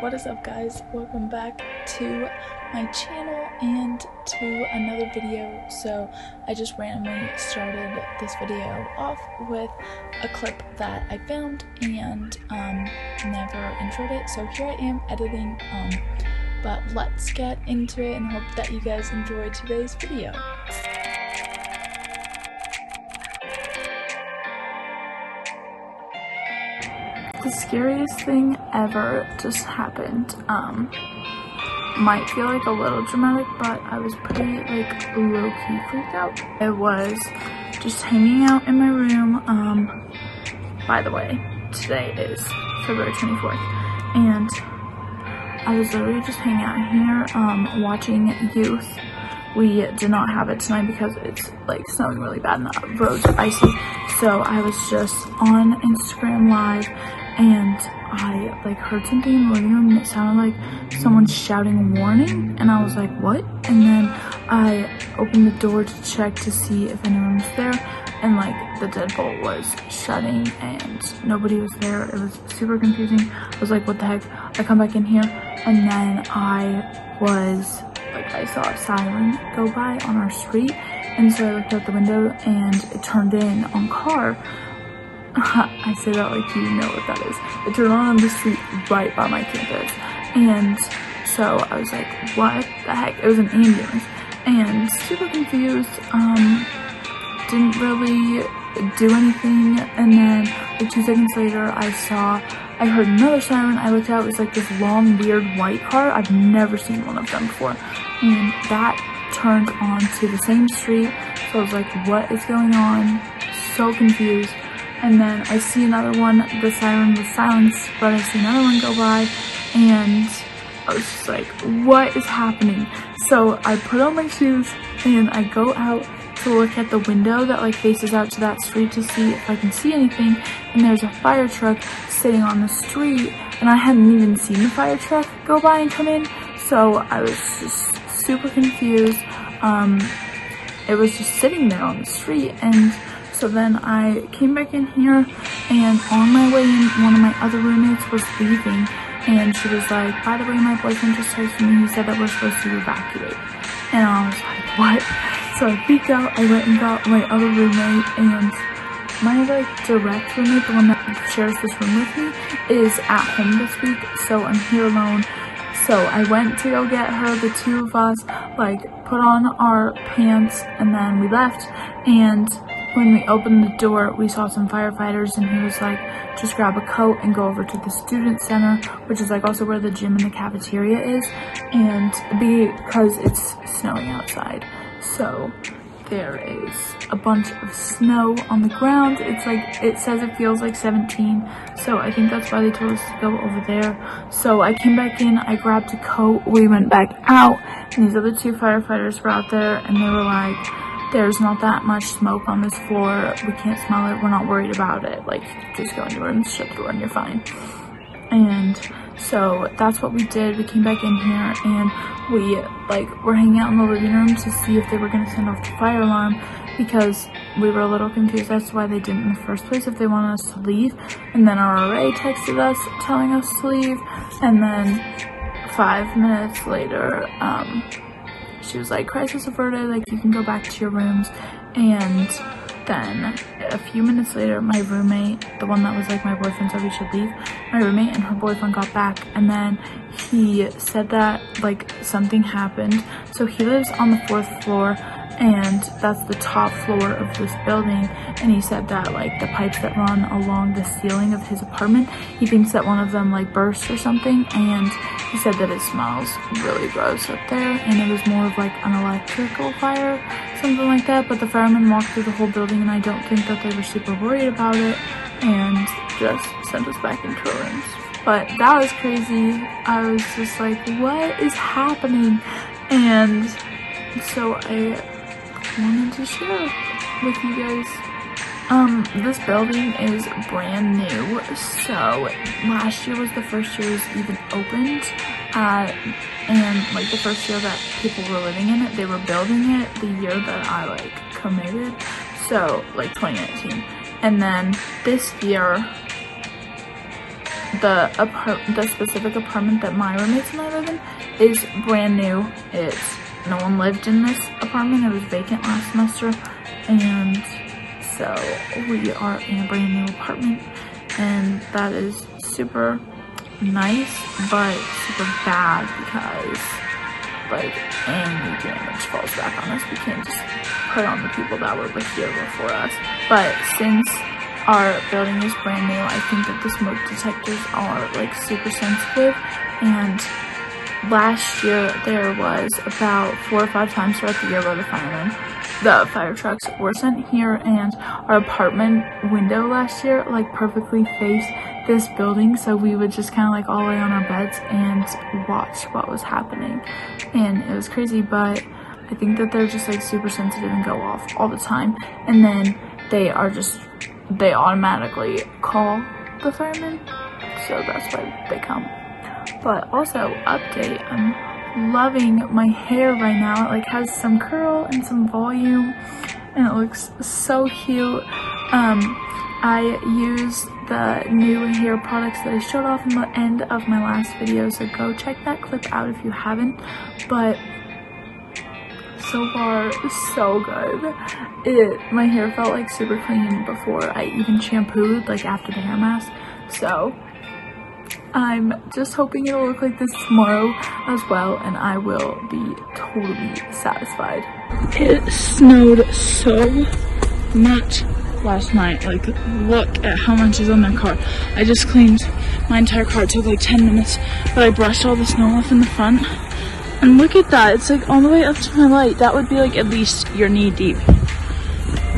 What is up, guys? Welcome back to my channel and to another video. So I just randomly started this video off with a clip that I found and never introed it, so here I am editing, but let's get into it and hope that you guys enjoy today's video. The scariest thing ever just happened. Might feel like a little dramatic, but I was pretty like low-key freaked out. I was just hanging out in my room. By the way, today is February 24th, and I was literally just hanging out here, watching Youth. We did not have it tonight because it's like snowing really bad and the roads are icy. So I was just on Instagram Live and I like heard something in the living room and it sounded like someone shouting warning, and I was like, what? And then I opened the door to check to see if anyone was there, and like the deadbolt was shutting and nobody was there. It was super confusing. I was like, what the heck? I come back in here and then I saw a siren go by on our street, and so I looked out the window and it turned in on car. I say that like you know what that is. It turned on the street right by my campus, and so I was like, what the heck? It was an ambulance, and super confused. Didn't really do anything, and then like 2 seconds later I heard another siren. I looked out, it was like this long weird white car. I've never seen one of them before, and that turned onto the same street. So I was like, what is going on? So confused. And then I see another one. The siren was silenced, but I see another one go by, and I was just like, what is happening? So I put on my shoes and I go out to look at the window that like faces out to that street to see if I can see anything, and there's a fire truck sitting on the street, and I hadn't even seen the fire truck go by and come in, so I was just super confused. It was just sitting there on the street, and so then I came back in here, and on my way in, one of my other roommates was leaving, and she was like, by the way, my boyfriend just texted me, he said that we're supposed to evacuate. And I was like, what? So I freaked out. I went and got my other roommate, and my like direct roommate, the one that shares this room with me, is at home this week, so I'm here alone. So I went to go get her. The two of us like put on our pants and then we left, and when we opened the door we saw some firefighters, and he was like, just grab a coat and go over to the student center, which is like also where the gym and the cafeteria is, and because it's snowing outside, so there is a bunch of snow on the ground. It's like, it says it feels like 17, so I think that's why they told us to go over there. So I came back in, I grabbed a coat, we went back out, and these other two firefighters were out there, and they were like, there's not that much smoke on this floor, we can't smell it, we're not worried about it, like just go in your room, shut the door, and you're fine. And so that's what we did. We came back in here and we were hanging out in the living room to see if they were going to send off the fire alarm, because we were a little confused as to why they didn't in the first place, if they wanted us to leave. And then our RA texted us telling us to leave, and then 5 minutes later she was like, crisis averted, like you can go back to your rooms. And then a few minutes later, my roommate, the one that was like my boyfriend said we should leave, my roommate and her boyfriend got back, and then he said that like something happened. So he lives on the 4th floor, and that's the top floor of this building, and he said that like the pipes that run along the ceiling of his apartment, he thinks that one of them like burst or something, and he said that it smells really gross up there, and it was more of like an electrical fire, something like that. But the firemen walked through the whole building, and I don't think that they were super worried about it, and just sent us back into our rooms. But that was crazy. I was just like, what is happening? And so I wanted to share with you guys. This building is brand new, so last year was the first year it was even opened, and like the first year that people were living in it. They were building it the year that I like committed, so like 2019, and then this year the specific apartment that my roommates and I live in is brand new. No one lived in this apartment. It was vacant last semester, and so we are in a brand new apartment, and that is super nice but super bad because like any damage falls back on us. We can't just put on the people that were here before us. But since our building is brand new, I think that the smoke detectors are like super sensitive, and last year there was about 4 or 5 times throughout the year where the fire trucks were sent here, and our apartment window last year like perfectly faced this building, so we would just kind of like all lay on our beds and watch what was happening, and it was crazy. But I think that they're just like super sensitive and go off all the time, and then they automatically call the firemen, so that's why they come. But also, update, I'm loving my hair right now. It like has some curl and some volume, and it looks so cute. I used the new hair products that I showed off in the end of my last video, so go check that clip out if you haven't. But so far, so good. My hair felt like super clean before I even shampooed, like after the hair mask. So I'm just hoping it'll look like this tomorrow as well, and I will be totally satisfied. It snowed so much last night. Like, look at how much is on their car. I just cleaned my entire car. It took like 10 minutes, but I brushed all the snow off in the front. And look at that. It's like all the way up to my light. That would be like at least your knee deep.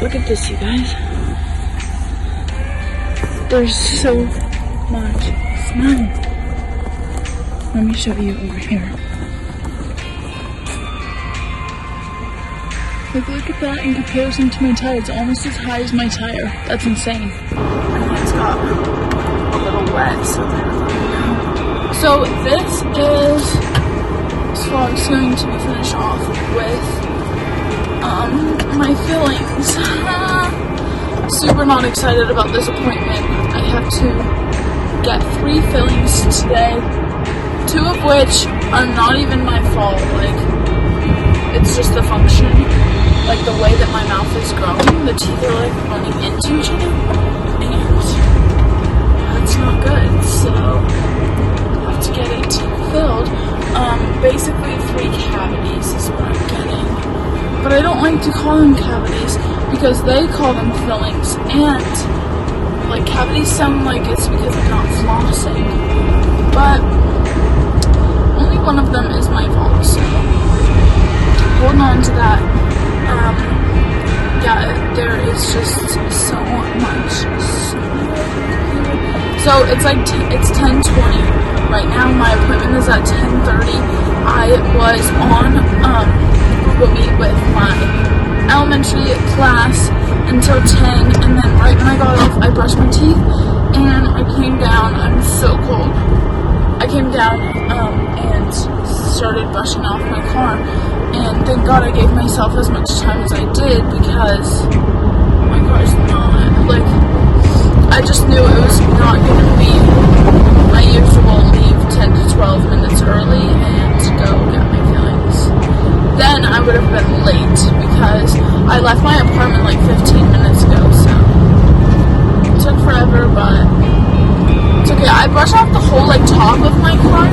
Look at this, you guys. There's so much snow. Let me show you over here. Like, look at that in comparison to my tire. It's almost as high as my tire. That's insane. And it's got a little wet, so this is vlog's going to be finished off with my feelings. Super not excited about this appointment. I have to get 3 fillings today, 2 of which are not even my fault. Like, it's just the function, like the way that my mouth is growing. The teeth are like running into each other, and that's not good. So I have to get it filled. Basically 3 cavities is what I'm getting. But I don't like to call them cavities because they call them fillings, and like cavities sound like it's because I'm not flossing. But only one of them is my fault, so holding on to that. Yeah, there is just so much snow. So it's like it's 10:20 right now. My appointment is at 10:30. I was on Google Meet with my elementary class until 10, and then right when I got off, I brushed my teeth and I came down. I'm so cold. I came down and started brushing off my car, and thank God I gave myself as much time as I did because my car's not, like, I just knew it was not going to be my usual leave 10 to 12 minutes early and go get my fillings. Then I would have been late because I left my apartment like 15 minutes ago, so it took forever, but it's okay. I brushed off the whole like top of my car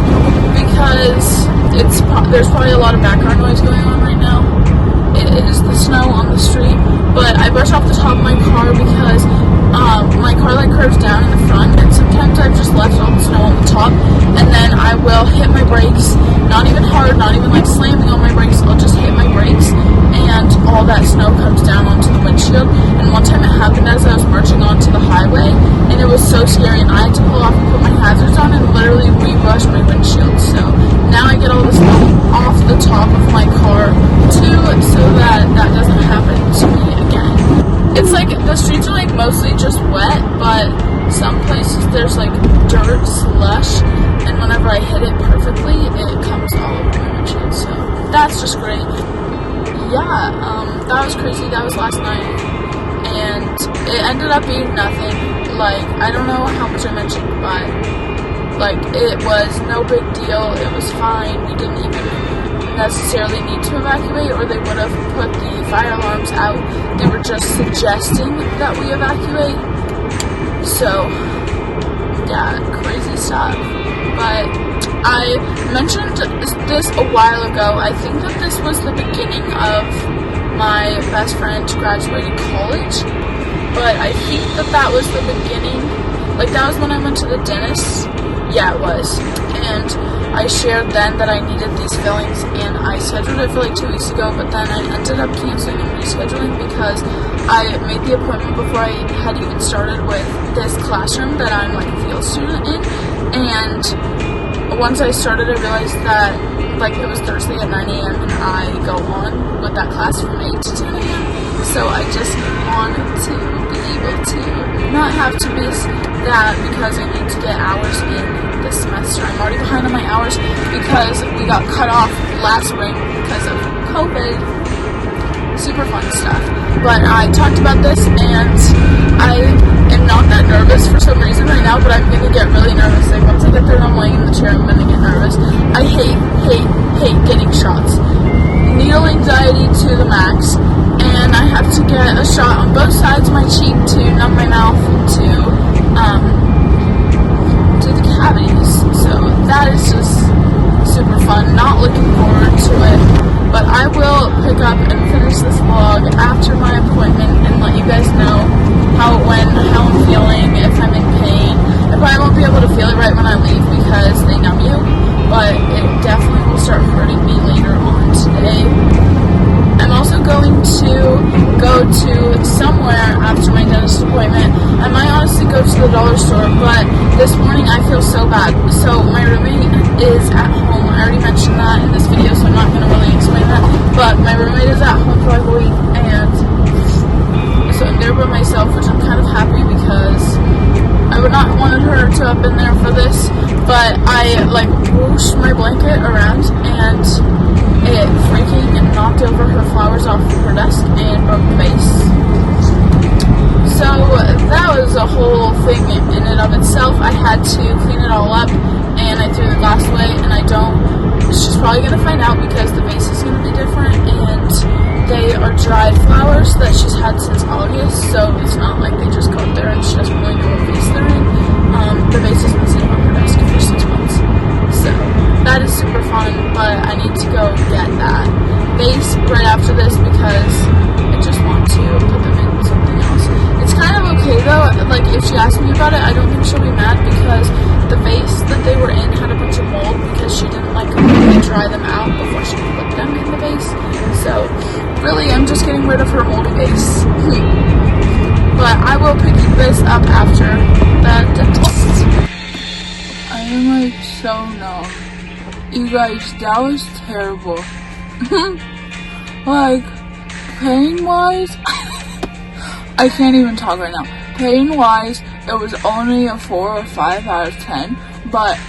because there's probably a lot of background noise going on right now. It is the snow on the street, but I brushed off the top of my car because my car like curves down in the front, and sometimes I've just left all the snow on the top, and then I will hit my brakes, not even hard, not even like slamming on my brakes. I'll just hit my brakes, and all that snow comes down onto the windshield. And one time it happened as I was marching onto the highway, and it was so scary, and I had to pull off and put my hazards on and literally re-brush my windshield. So now I get all the snow off the top of my car too, so that doesn't happen to me again. It's like the streets are like mostly just wet, but some places there's like dirt, slush, and whenever I hit it perfectly, it comes all over my windshield. So that's just great. Yeah, that was crazy. That was last night, and it ended up being nothing. Like, I don't know how much I mentioned, but Like, it was no big deal. It was fine. We didn't even necessarily need to evacuate, or they would have put the fire alarms out. They were just suggesting that we evacuate. So, yeah, crazy stuff. But I mentioned this a while ago. I think that this was the beginning of my best friend graduating college. But I think that was the beginning. Like, that was when I went to the dentist. Yeah, it was. And I shared then that I needed these fillings, and I scheduled it for like 2 weeks ago, but then I ended up canceling and rescheduling because I made the appointment before I had even started with this classroom that I'm like a field student in. And once I started, I realized that like it was Thursday at 9 a.m. and I go on with that class from 8 to 10 a.m. So I just wanted to be able to not have to miss that because I need to get hours in this semester. I'm already behind on my hours because we got cut off last spring because of COVID. Super fun stuff. But I talked about this, and I am not that nervous for some reason right now, but I'm going to get really nervous. Like, once I get there and I'm laying in the chair, I'm going to get nervous. I hate getting shots. Needle anxiety to the max, and I have to get a shot on both sides of my cheek to numb my mouth to the cavities. So that is just super fun. Not looking forward to it, but I will pick up and finish this vlog after my appointment and let you guys know how it went, how I'm feeling, if I'm in pain. I probably won't be able to feel it right when I leave because they numb you, but it definitely will start hurting me later on today. I'm also going to go to somewhere after my dentist appointment. I might honestly go to the dollar store, but this morning I feel so bad. So my roommate is at home. I already mentioned that in this video, so I'm not going to really explain that. But my roommate is at home for like a week, and so I'm there by myself, which I'm kind of happy because I would not wanted her to have been there for this. But I like whooshed my blanket around, and it freaking knocked over her flowers off of her desk and broke the vase. So that was a whole thing in and of itself. I had to clean it all up, and I threw the glass away, and she's probably going to find out because the vase is going to be different, and they are dried flowers that she's had since August, so it's not like they just got there and she doesn't really know what vase they're in. The vase has been sitting on her desk for 6 months. So that is super fun, but I need to go get that vase right after this because I just want to put them in something else. It's kind of okay though, like if she asks me about it, I don't think she'll be mad because the vase that they were in had a bunch of mold because she didn't like completely dry them out before she put them in the vase. So really I'm just getting rid of her moldy vase. But I will pick this up after the dentist. I am like so numb. You guys, that was terrible. Like, pain-wise, I can't even talk right now. Pain-wise, it was only a 4 or 5 out of 10, but,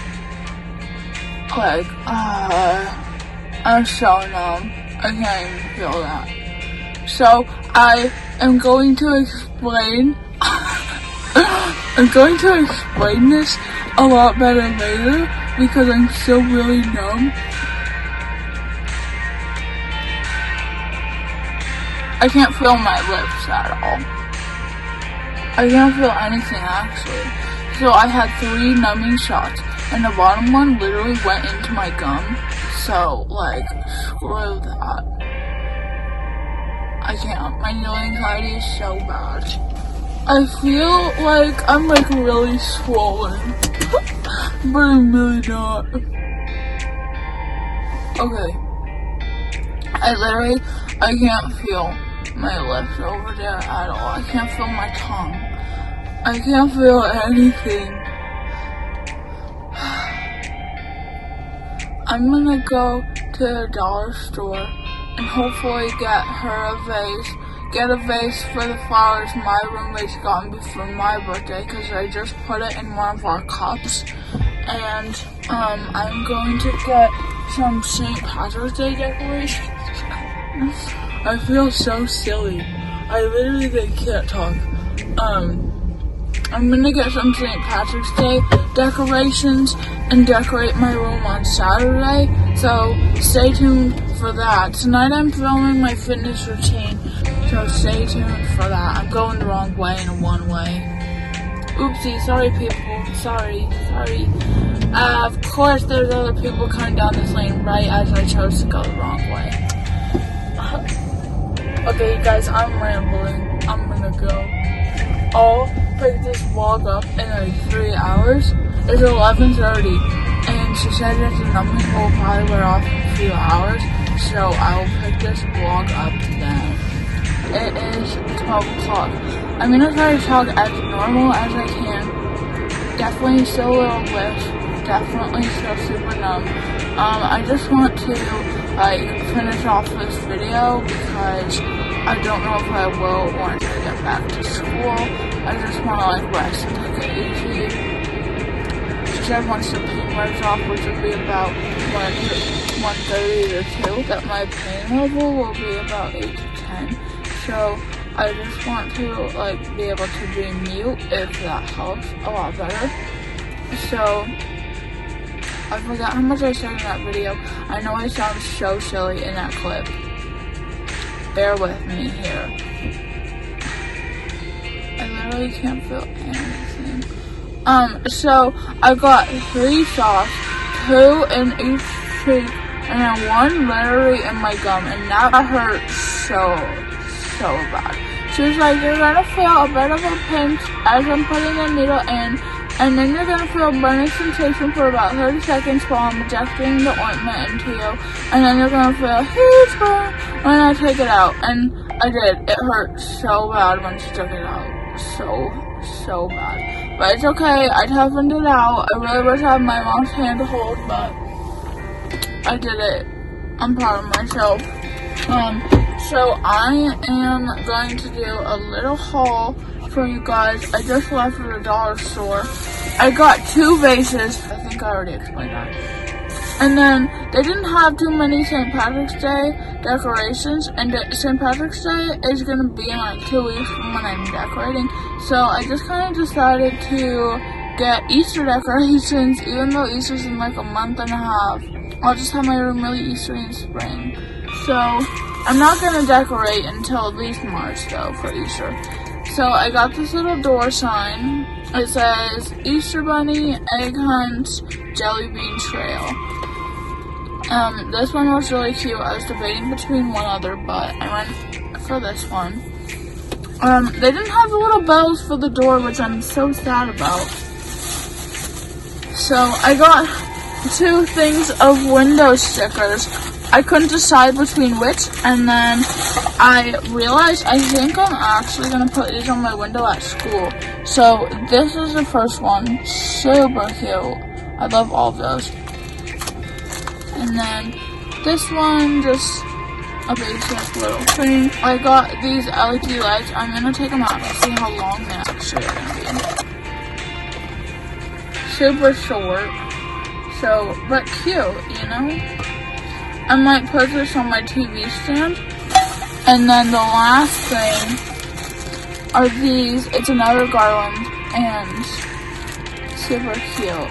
like, I'm so numb. I can't even feel that. So, I am going to explain, this a lot better later because I'm still really numb. I can't feel my lips at all. I can't feel anything actually. So I had 3 numbing shots, and the bottom one literally went into my gum. So like, screw that. I can't. My needle anxiety is so bad. I feel like I'm like really swollen, but I'm really not. Okay. I can't feel my lips over there at all. I can't feel my tongue. I can't feel anything. I'm gonna go to the dollar store and hopefully get her a vase. Get a vase for the flowers my roommate's got me for my birthday because I just put it in one of our cups. And I'm going to get some St. Patrick's Day decorations. I feel so silly. I literally can't talk. I'm gonna get some St. Patrick's Day decorations and decorate my room on Saturday, so stay tuned for that. Tonight I'm filming my fitness routine, so stay tuned for that. I'm going the wrong way in a one-way. Oopsie, sorry people, sorry. Of course there's other people coming down this lane right as I chose to go the wrong way. Okay guys, I'm rambling. I'm gonna go. I'll pick this vlog up in like 3 hours. It's 11:30 and she said that the numbers will probably wear off in a few hours, so I will pick this vlog up then. It is 12 o'clock. I'm gonna try to talk as normal as I can. Definitely still a little whiff. Definitely still super numb. I just want to like finish off this video because I don't know if I will once I get back to school. I just want to like rest and take it easy. She said once the pain wears off, which will be about 1:30 to 2, that my pain level will be about 8 to 10. So I just want to like be able to be mute if that helps a lot better. So I forgot how much I said in that video. I know I sound so silly in that clip. Bear with me here. I literally can't feel anything. So I got 3 shots, 2 in each cheek, and then 1 literally in my gum, and that hurt so bad. She was like, you're gonna feel a bit of a pinch as I'm putting the needle in, and then you're gonna feel a burning sensation for about 30 seconds while I'm injecting the ointment into you, and then you're gonna feel a huge burn when I take it out. And I did. It hurt so bad when she took it out. So bad. But it's okay. I toughened it out. I really wish I had my mom's hand to hold, but I did it. I'm proud of myself. So I am going to do a little haul for you guys. I just left at the dollar store. I got 2 vases. I think I already explained that. And then they didn't have too many St. Patrick's Day decorations, and St. Patrick's Day is going to be in like 2 weeks from when I'm decorating. So I just kind of decided to get Easter decorations, even though Easter's in like a month and a half. I'll just have my room really Eastery in spring. So I'm not going to decorate until at least March though for Easter. So I got this little door sign. It says Easter Bunny, Egg Hunt, Jelly Bean Trail. This one was really cute. I was debating between one other, but I went for this one. They didn't have the little bells for the door, which I'm so sad about. So I got 2 things of window stickers. I couldn't decide between which, and then I realized I think I'm actually going to put these on my window at school. So this is the first one. Super cute. I love all of those. And then this one, just a basic little thing. I got these LED lights. I'm going to take them out and see how long they actually are going to be. Super short. So, but cute, you know? I might put this on my TV stand. And then the last thing are these. It's another garland and super cute.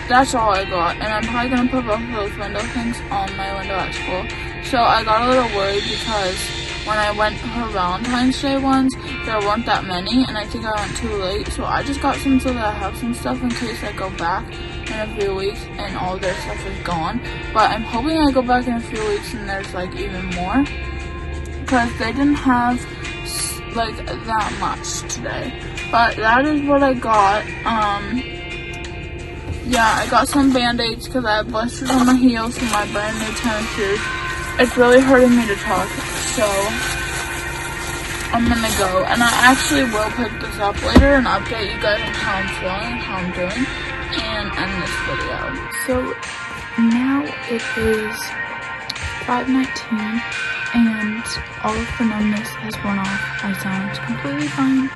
That's all I got. And I'm probably going to put both of those window things on my window at school. So I got a little worried because when I went for Valentine's Day ones, there weren't that many. And I think I went too late. So I just got some so that I have some stuff in case I go back in a few weeks and all their stuff is gone. But I'm hoping I go back in a few weeks and there's like even more, because they didn't have like that much today. But that is what I got. Yeah, I got some band-aids because I have blisters on my heels from my brand new tennis shoes. It's really hurting me to talk, so I'm gonna go. And I actually will pick this up later and update you guys on how I'm feeling, how I'm doing, and end this video. So now it is 5:19 and all of the numbness has worn off. I sound completely fine.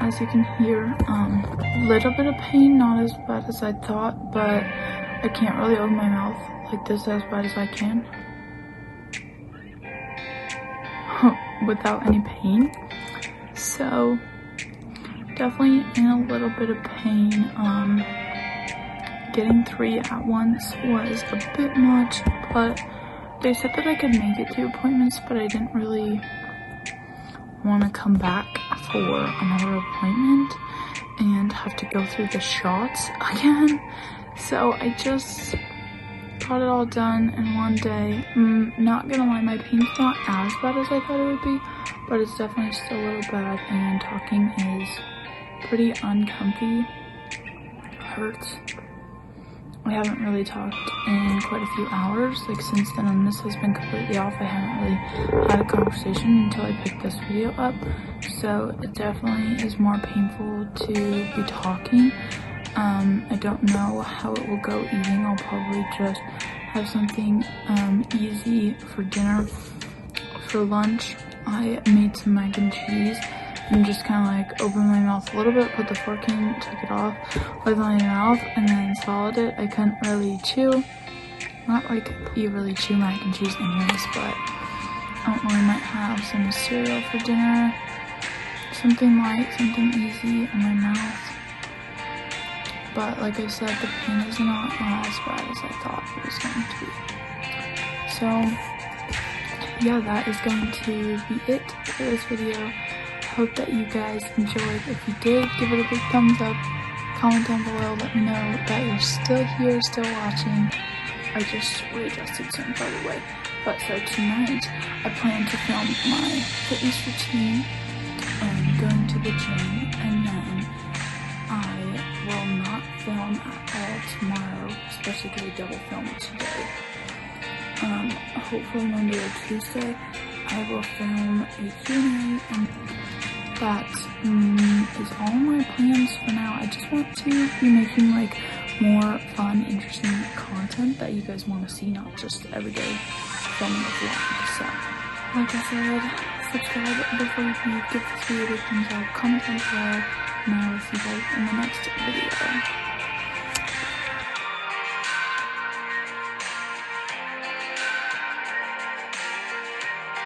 As you can hear, little bit of pain, not as bad as I thought, but I can't really open my mouth like this as bad as I can without any pain. So definitely in a little bit of pain. Getting 3 at once was a bit much, but they said that I could make it to appointments, but I didn't really want to come back for another appointment and have to go through the shots again. So I just got it all done in one day. Not gonna lie, my pain's not as bad as I thought it would be, but it's definitely still a little bad, and talking is pretty uncomfy. Hurts. I haven't really talked in quite a few hours, like since the numbness has been completely off. I haven't really had a conversation until I picked this video up, so it definitely is more painful to be talking. I don't know how it will go eating. I'll probably just have something easy for dinner. For lunch, I made some mac and cheese and just kind of like opened my mouth a little bit, put the fork in, took it off with my mouth, and then swallowed it. I couldn't really chew. Not like you really chew mac and cheese anyways, but I don't know, I might have some cereal for dinner. Something light, something easy in my mouth. But like I said, the pain is not as bad as I thought it was going to be. So yeah, that is going to be it for this video. Hope that you guys enjoyed. If you did, give it a big thumbs up. Comment down below, let me know that you're still here, still watching. I just readjusted some, by the way. But so tonight, I plan to film my fitness routine and going to the gym, and then I will not film at all tomorrow, especially because I double filmed today. Hopefully Monday or Tuesday, I will film a Q&A, and that is all my plans for now. I just want to be making like more fun, interesting content that you guys want to see, not just everyday filming a vlog. So, like I said, subscribe before you leave, give this video a thumbs up, comment down below, and I will see you guys in the next video.